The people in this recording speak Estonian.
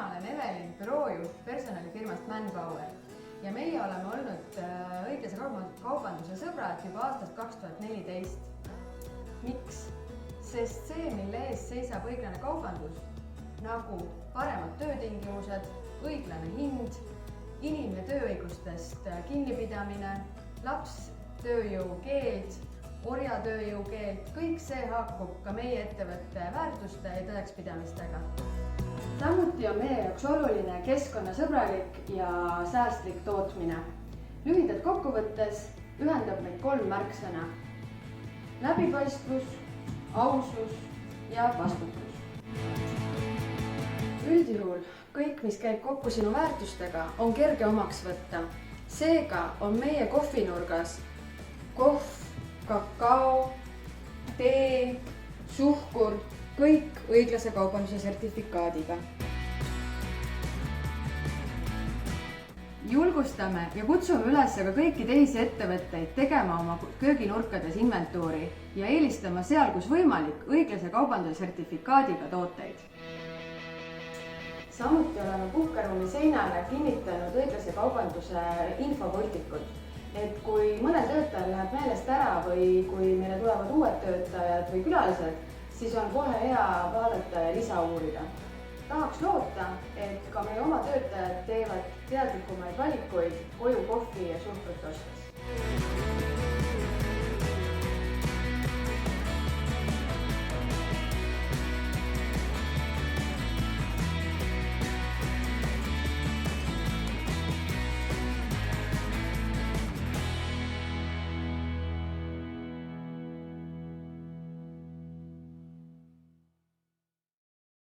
olen Evelin, büroojuht personalifirmast Manpower ja meie oleme olnud õiglase kaubanduse sõbrad juba aastast 2014. Miks? Sest see, mille ees seisab õiglane kaubandus, nagu paremad töötingimused, õiglane hind, inimene tööõigustest kinnipidamine, lapstööjõu keeld, orjatööjõu keeld, kõik see haakub ka meie ettevõtte väärtuste ja tõekspidamistega. Samuti on meie jaoks oluline keskkonnasõbralik ja säästlik tootmine. Lühidalt kokkuvõttes ühendab meid 3 märksõna: läbipaistvus, ausus ja vastutus. Üldjuhul kõik, mis käib kokku sinu väärtustega, on kerge omaks võtta. Seega on meie kohvinurgas kohv, kakao, tee, suhkur, kõik õiglase kaubanduse sertifikaadiga. Julgustame ja kutsume üles ka kõiki teisi ettevõtteid tegema oma kööginurkades inventuuri ja eelistama seal, kus võimalik, õiglase kaubanduse sertifikaadiga tooteid. Samuti oleme puhkeruumi seinale kinnitanud õiglase kaubanduse infovõrtikud. Et kui mõnel töötajal läheb meelest ära või kui meile tulevad uued töötajad või külalised, siis on kohe hea vaadata ja lisa uurida. Tahaks loota, et ka meie oma töötajad teevad teadlikumaid valikuid koju kohvi ja suhkrut ostes.